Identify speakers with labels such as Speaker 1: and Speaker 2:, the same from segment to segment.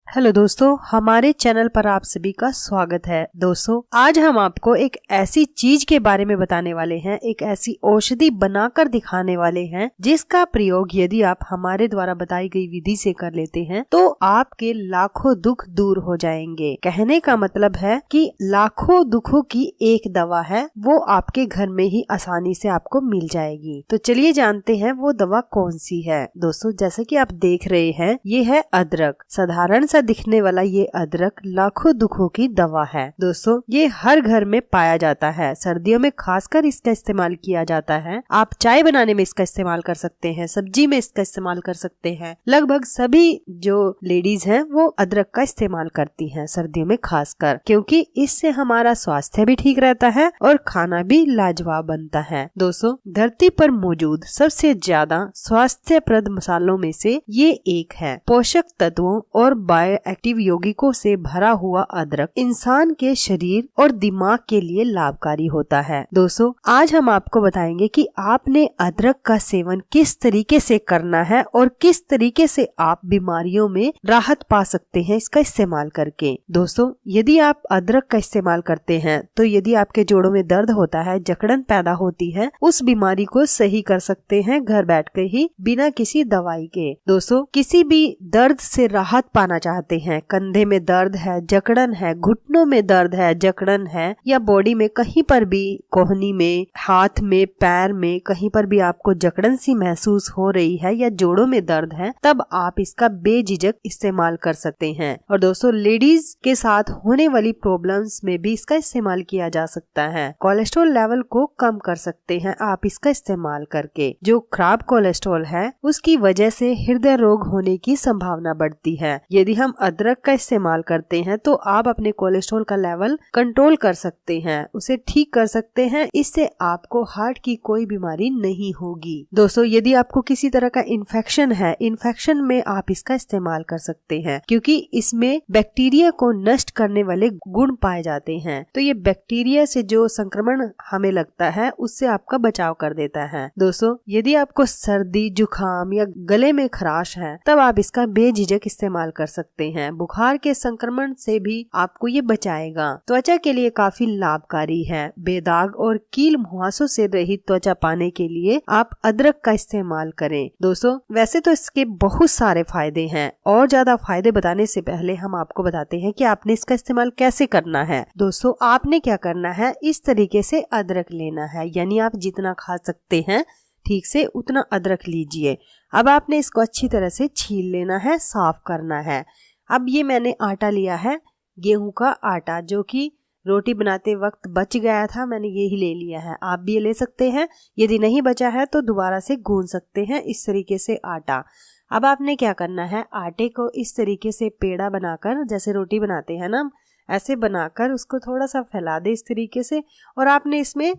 Speaker 1: Hello दोस्तों, हमारे channel पर आप सभी का स्वागत है। दोस्तों, आज हम आपको एक ऐसी चीज के बारे में बताने वाले हैं, एक ऐसी औषधि बनाकर दिखाने वाले हैं जिसका प्रयोग यदि आप हमारे द्वारा बताई गई विधि से कर लेते हैं तो आपके लाखों दुख दूर हो जाएंगे। कहने का मतलब है कि लाखों दुखों की एक दवा है, वो आपके घर में ही आसानी से आपको मिल जाएगी। तो चलिए जानते हैं वो दवा कौन सी है। दोस्तों, जैसे कि आप देख रहे हैं, ये है अदरक। साधारण दिखने वाला ये अदरक लाखों दुखों की दवा है। दोस्तों, ये हर घर में पाया जाता है। सर्दियों में खासकर इसका इस्तेमाल किया जाता है। आप चाय बनाने में इसका इस्तेमाल कर सकते हैं, सब्जी में इसका इस्तेमाल कर सकते हैं। लगभग सभी जो लेडीज हैं वो अदरक का इस्तेमाल करती हैं सर्दियों में खासकर, क्योंकि इससे हमारा स्वास्थ्य भी ठीक रहता है और खाना भी लाजवाब बनता है। दोस्तों, धरती पर मौजूद सबसे ज्यादा स्वास्थ्यप्रद मसालों में से ये एक है। पोषक तत्वों और एक्टिव यौगिकों से भरा हुआ अदरक इंसान के शरीर और दिमाग के लिए लाभकारी होता है। दोस्तों, आज हम आपको बताएंगे कि आपने अदरक का सेवन किस तरीके से करना है और किस तरीके से आप बीमारियों में राहत पा सकते हैं इसका इस्तेमाल करके। दोस्तों, यदि आप अदरक का इस्तेमाल करते हैं तो यदि आपके जोड़ों में दर्द होता है, जकड़न पैदा होती है, उस बीमारी को सही कर सकते हैं घर बैठकर ही, बिना किसी दवाई के। दोस्तों, किसी भी दर्द से राहत पाना चाहते हैं, कंधे में दर्द है, जकड़न है, घुटनों में दर्द है, जकड़न है, या बॉडी में कहीं पर भी, कोहनी में, हाथ में, पैर में कहीं पर भी आपको जकड़न सी महसूस हो रही है या जोड़ों में दर्द है, तब आप इसका बेझिझक इस्तेमाल कर सकते हैं। और दोस्तों, लेडीज के साथ होने वाली प्रॉब्लम्स में भी इसका इस्तेमाल किया जा सकता है। कोलेस्ट्रॉल लेवल को कम कर सकते हैं आप इसका इस्तेमाल करके। जो खराब कोलेस्ट्रॉल है उसकी वजह से हृदय रोग होने की संभावना बढ़ती है। यदि हम अदरक का इस्तेमाल करते हैं तो आप अपने कोलेस्ट्रॉल का लेवल कंट्रोल कर सकते हैं, उसे ठीक कर सकते हैं। इससे आपको हार्ट की कोई बीमारी नहीं होगी। दोस्तों, यदि आपको किसी तरह का इन्फेक्शन है, इन्फेक्शन में आप इसका इस्तेमाल कर सकते हैं, क्योंकि इसमें बैक्टीरिया को नष्ट करने वाले गुण पाए जाते हैं। तो ये बैक्टीरिया से जो संक्रमण हमें लगता है उससे आपका बचाव कर देता है। दोस्तों, यदि आपको सर्दी, जुकाम या गले में खराश है, तब आप इसका बेझिझक इस्तेमाल कर सकते हैं। बुखार के संक्रमण से भी आपको ये बचाएगा। त्वचा के लिए काफी लाभकारी है। बेदाग और कील मुहासों से रहित त्वचा पाने के लिए आप अदरक का इस्तेमाल करें। दोस्तों, वैसे तो इसके बहुत सारे फायदे हैं, और ज्यादा फायदे बताने से पहले हम आपको बताते हैं कि आपने इसका इस्तेमाल कैसे करना है। दोस्तों, आपने क्या करना है, इस तरीके से अदरक लेना है, यानी आप जितना खा सकते हैं ठीक से उतना अदरक लीजिए। अब आपने इसको अच्छी तरह से छील लेना है, साफ करना है। अब ये मैंने आटा लिया है, गेहूं का आटा, जो कि रोटी बनाते वक्त बच गया था, मैंने ये ही ले लिया है। आप भी ये ले सकते हैं, यदि नहीं बचा है तो दोबारा से गूंद सकते हैं इस तरीके से आटा। अब आपने क्या करना है, आटे को इस तरीके से पेड़ा बनाकर, जैसे रोटी बनाते हैं ना, ऐसे बनाकर उसको थोड़ा सा फैला दे इस तरीके से। और आपने इसमें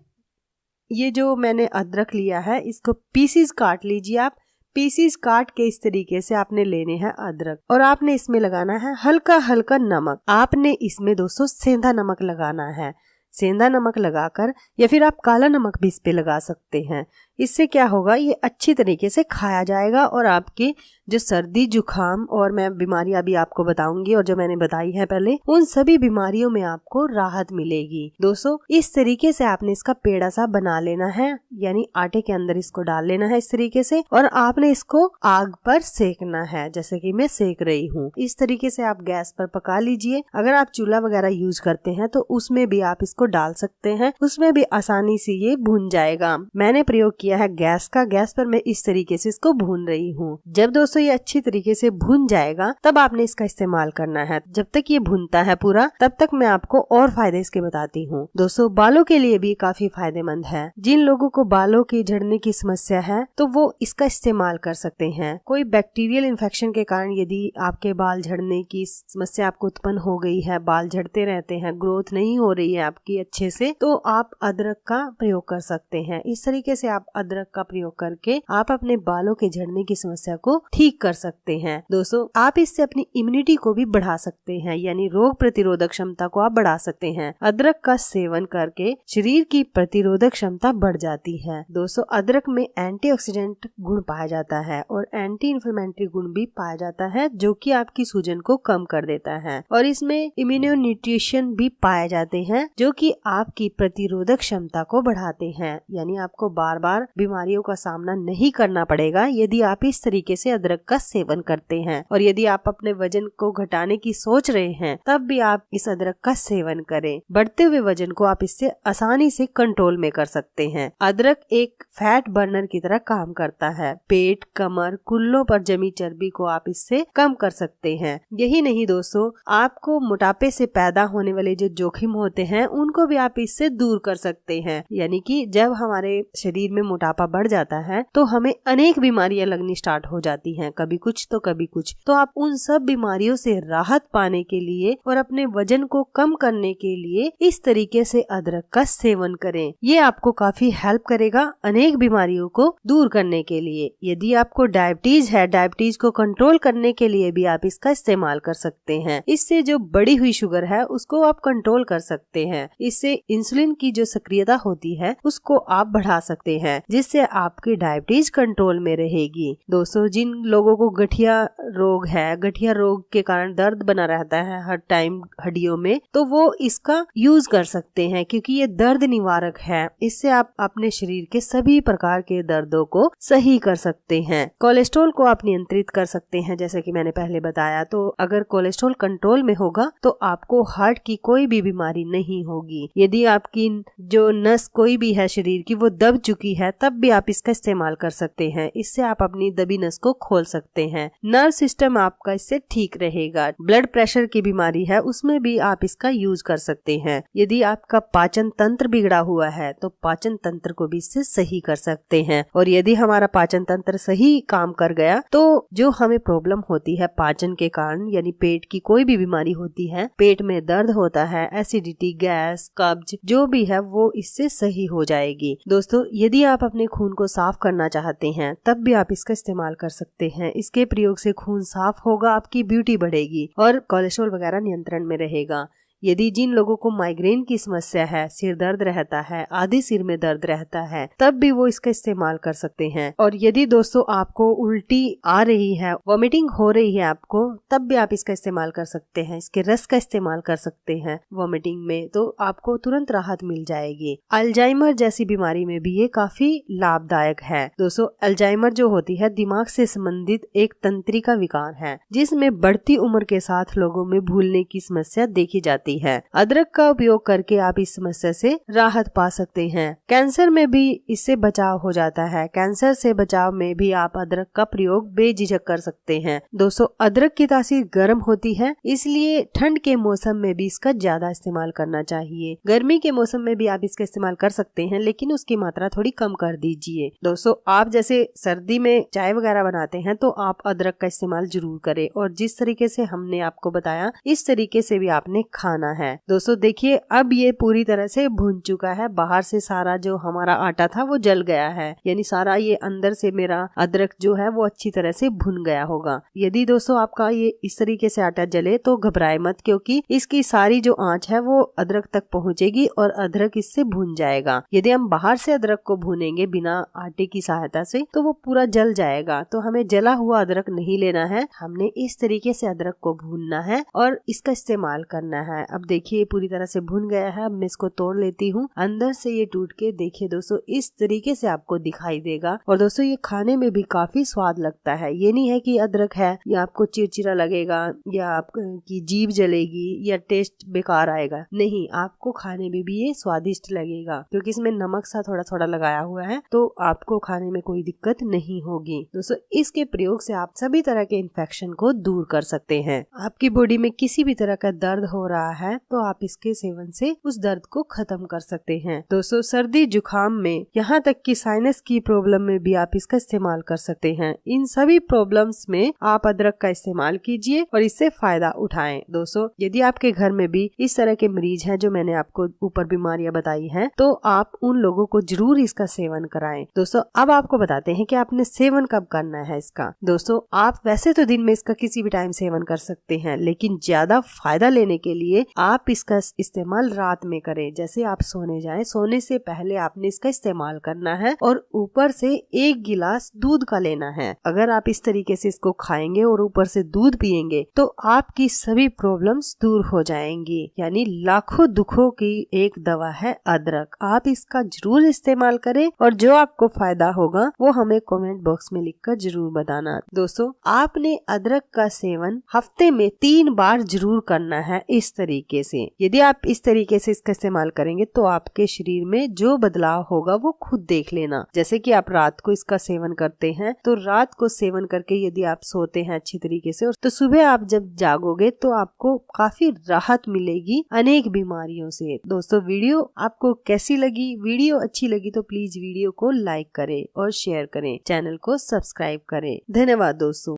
Speaker 1: ये जो मैंने अदरक लिया है इसको पीसीज काट लीजिए। आप पीसीज काट के इस तरीके से आपने लेने हैं अदरक, और आपने इसमें लगाना है हल्का हल्का नमक। आपने इसमें दोस्तों सेंधा नमक लगाना है। सेंधा नमक लगाकर, या फिर आप काला नमक भी इस पे लगा सकते हैं। इससे क्या होगा, ये अच्छी तरीके से खाया जाएगा और आपकी जो सर्दी, जुकाम और मैं बीमारी अभी आपको बताऊंगी और जो मैंने बताई है पहले, उन सभी बीमारियों में आपको राहत मिलेगी। दोस्तों, इस तरीके से आपने इसका पेड़ा सा बना लेना है, यानी आटे के अंदर इसको डाल लेना है इस तरीके से, और आपने इसको आग पर सेकना है, जैसे कि मैं सेक रही हूँ। इस तरीके से आप गैस पर पका लीजिए। अगर आप चूल्हा वगैरह यूज करते हैं तो उसमें भी आप इसको डाल सकते हैं, उसमें भी आसानी से ये भुन जाएगा। मैंने प्रयोग किया है गैस का, गैस पर मैं इस तरीके से इसको भून रही हूँ। जब दोस्तों ये अच्छी तरीके से भुन जाएगा तब आपने इसका इस्तेमाल करना है। जब तक ये भुनता है पूरा, तब तक मैं आपको और फायदे इसके बताती हूँ। दोस्तों, बालों के लिए भी काफी फायदेमंद है। जिन लोगों को बालों की झड़ने की समस्या है तो वो इसका इस्तेमाल कर सकते हैं। कोई बैक्टीरियल इन्फेक्शन के कारण यदि आपके बाल झड़ने की समस्या आपको उत्पन्न हो गई है, बाल झड़ते रहते हैं, ग्रोथ नहीं हो रही है आपकी अच्छे से, तो आप अदरक का प्रयोग कर सकते हैं। इस तरीके से आप अदरक का प्रयोग करके आप अपने बालों के झड़ने की समस्या को ठीक कर सकते हैं। दोस्तों, आप इससे अपनी इम्यूनिटी को भी बढ़ा सकते हैं, यानी रोग प्रतिरोधक क्षमता को आप बढ़ा सकते हैं। अदरक का सेवन करके शरीर की प्रतिरोधक क्षमता बढ़ जाती है। दोस्तों, अदरक में एंटीऑक्सीडेंट गुण पाया जाता है और एंटी इन्फ्लेमेटरी गुण भी पाया जाता है, जो कि आपकी सूजन को कम कर देता है। और इसमें इम्यूनो न्यूट्रिशन भी पाए जाते हैं, जो कि आपकी प्रतिरोधक क्षमता को बढ़ाते हैं, यानी आपको बार बार बीमारियों का सामना नहीं करना पड़ेगा यदि आप इस तरीके से अदरक का सेवन करते हैं। और यदि आप अपने वजन को घटाने की सोच रहे हैं, तब भी आप इस अदरक का सेवन करें। बढ़ते हुए वजन को आप इससे आसानी से कंट्रोल में कर सकते हैं। अदरक एक फैट बर्नर की तरह काम करता है। पेट, कमर, कुल्लों पर जमी चर्बी को आप इससे कम कर सकते हैं। यही नहीं दोस्तों, आपको मोटापे से पैदा होने वाले जो जोखिम होते हैं उनको भी आप इससे दूर कर सकते हैं। यानी कि जब हमारे शरीर में मोटापा बढ़ जाता है तो हमें अनेक बीमारियां लगनी स्टार्ट हो जाती हैं, कभी कुछ तो कभी कुछ। तो आप उन सब बीमारियों से राहत पाने के लिए और अपने वजन को कम करने के लिए इस तरीके से अदरक का सेवन करें। ये आपको काफी हेल्प करेगा अनेक बीमारियों को दूर करने के लिए। यदि आपको डायबिटीज है, डायबिटीज को कंट्रोल करने के लिए भी आप इसका इस्तेमाल कर सकते हैं। इससे जो बढ़ी हुई शुगर है उसको आप कंट्रोल कर सकते हैं। इससे इंसुलिन की जो सक्रियता होती है उसको आप बढ़ा सकते हैं, जिससे आपकी डायबिटीज कंट्रोल में रहेगी। दोस्तों, जिन लोगों को गठिया रोग है, गठिया रोग के कारण दर्द बना रहता है हर टाइम हड्डियों में, तो वो इसका यूज कर सकते हैं, क्योंकि ये दर्द निवारक है। इससे आप अपने शरीर के सभी प्रकार के दर्दों को सही कर सकते हैं। कोलेस्ट्रॉल को आप नियंत्रित कर सकते हैं, जैसे कि मैंने पहले बताया। तो अगर कोलेस्ट्रॉल कंट्रोल में होगा तो आपको हार्ट की कोई भी बीमारी नहीं होगी। यदि आपकी जो नस कोई भी है शरीर की वो दब चुकी है, तब भी आप इसका इस्तेमाल कर सकते हैं। इससे आप अपनी दबी नस को खोल सकते हैं। नर्व सिस्टम आपका इससे ठीक रहेगा। ब्लड प्रेशर की बीमारी है उसमें भी आप इसका यूज कर सकते हैं। यदि आपका पाचन तंत्र बिगड़ा हुआ है तो पाचन तंत्र को भी इससे सही कर सकते हैं। और यदि हमारा पाचन तंत्र सही काम कर गया तो जो हमें प्रॉब्लम होती है पाचन के कारण, यानी पेट की कोई भी बीमारी होती है, पेट में दर्द होता है, एसिडिटी, गैस, कब्ज, जो भी है वो इससे सही हो जाएगी। दोस्तों, यदि आप अपने खून को साफ करना चाहते हैं तब भी आप इसका इस्तेमाल कर सकते हैं। इसके प्रयोग से खून साफ होगा, आपकी ब्यूटी बढ़ेगी और कोलेस्ट्रॉल वगैरह नियंत्रण में रहेगा। यदि जिन लोगों को माइग्रेन की समस्या है, सिर दर्द रहता है, आधे सिर में दर्द रहता है, तब भी वो इसका इस्तेमाल कर सकते हैं। और यदि दोस्तों आपको उल्टी आ रही है, वॉमिटिंग हो रही है आपको, तब भी आप इसका इस्तेमाल कर सकते हैं। इसके रस का इस्तेमाल कर सकते हैं वॉमिटिंग में, तो आपको तुरंत राहत मिल जाएगी। अल्जाइमर जैसी बीमारी में भी ये काफी लाभदायक है। दोस्तों, अल्जाइमर जो होती है दिमाग से संबंधित एक तंत्रिका विकार है, जिसमें बढ़ती उम्र के साथ लोगों में भूलने की समस्या देखी जाती है। अदरक का उपयोग करके आप इस समस्या से राहत पा सकते हैं। कैंसर में भी इससे बचाव हो जाता है। कैंसर से बचाव में भी आप अदरक का प्रयोग बेझिझक कर सकते हैं। दोस्तों, अदरक की तासीर गर्म होती है, इसलिए ठंड के मौसम में भी इसका ज्यादा इस्तेमाल करना चाहिए। गर्मी के मौसम में भी आप इसका इस्तेमाल कर सकते हैं, लेकिन उसकी मात्रा थोड़ी कम कर दीजिए। दोस्तों, आप जैसे सर्दी में चाय वगैरह बनाते हैं तो आप अदरक का इस्तेमाल जरूर करें, और जिस तरीके से हमने आपको बताया इस तरीके से भी आपने खाना है। दोस्तों देखिए, अब ये पूरी तरह से भुन चुका है। बाहर से सारा जो हमारा आटा था वो जल गया है, यानी सारा ये अंदर से मेरा अदरक जो है वो अच्छी तरह से भुन गया होगा। यदि दोस्तों आपका ये इस तरीके से आटा जले तो घबराए मत, क्योंकि इसकी सारी जो आंच है वो अदरक तक पहुंचेगी और अदरक इससे भुन जाएगा। यदि हम बाहर से अदरक को भूनेंगे बिना आटे की सहायता से तो वो पूरा जल जाएगा। तो हमें जला हुआ अदरक नहीं लेना है, हमने इस तरीके से अदरक को भूनना है और इसका इस्तेमाल करना है। अब देखिए पूरी तरह से भुन गया है। अब मैं इसको तोड़ लेती हूँ। अंदर से ये टूट के देखिए दोस्तों इस तरीके से आपको दिखाई देगा। और दोस्तों ये खाने में भी काफी स्वाद लगता है। ये नहीं है कि अदरक है या आपको चिरचिरा लगेगा या आपकी जीभ जलेगी या टेस्ट बेकार आएगा। नहीं, आपको खाने में भी ये स्वादिष्ट लगेगा, क्योंकि इसमें नमक सा थोड़ा थोड़ा लगाया हुआ है, तो आपको खाने में कोई दिक्कत नहीं होगी। दोस्तों इसके प्रयोग से आप सभी तरह के इन्फेक्शन को दूर कर सकते हैं। आपकी बॉडी में किसी भी तरह का दर्द हो रहा है तो आप इसके सेवन से उस दर्द को खत्म कर सकते हैं। दोस्तों, सर्दी जुकाम में यहाँ तक कि साइनस की प्रॉब्लम में भी आप इसका इस्तेमाल कर सकते हैं। इन सभी प्रॉब्लम्स में आप अदरक का इस्तेमाल कीजिए और इससे फायदा उठाएं। दोस्तों, यदि आपके घर में भी इस तरह के मरीज हैं जो मैंने आपको ऊपर बीमारियां बताई हैं, तो आप उन लोगों को जरूर इसका सेवन कराएं। दोस्तों, अब आपको बताते हैं कि आपने सेवन कब करना है इसका। दोस्तों, आप वैसे तो दिन में इसका किसी भी टाइम सेवन कर सकते हैं, लेकिन ज्यादा फायदा लेने के लिए आप इसका इस्तेमाल रात में करें। जैसे आप सोने जाएं, सोने से पहले आपने इसका इस्तेमाल करना है और ऊपर से 1 गिलास दूध का लेना है। अगर आप इस तरीके से इसको खाएंगे और ऊपर से दूध पिएंगे तो आपकी सभी प्रॉब्लम्स दूर हो जाएंगी। यानी लाखों दुखों की एक दवा है अदरक। आप इसका जरूर इस्तेमाल करें और जो आपको फायदा होगा वो हमें कमेंट बॉक्स में लिखकर जरूर बताना। दोस्तों, आपने अदरक का सेवन हफ्ते में 3 बार जरूर करना है इस तरीके से। यदि आप इस तरीके से इसका इस्तेमाल करेंगे तो आपके शरीर में जो बदलाव होगा वो खुद देख लेना। जैसे कि आप रात को इसका सेवन करते हैं तो रात को सेवन करके यदि आप सोते हैं अच्छी तरीके से तो सुबह आप जब जागोगे तो आपको काफी राहत मिलेगी अनेक बीमारियों से। दोस्तों, वीडियो आपको कैसी लगी? वीडियो अच्छी लगी तो प्लीज वीडियो को लाइक करें और शेयर करें, चैनल को सब्सक्राइब करें। धन्यवाद दोस्तों।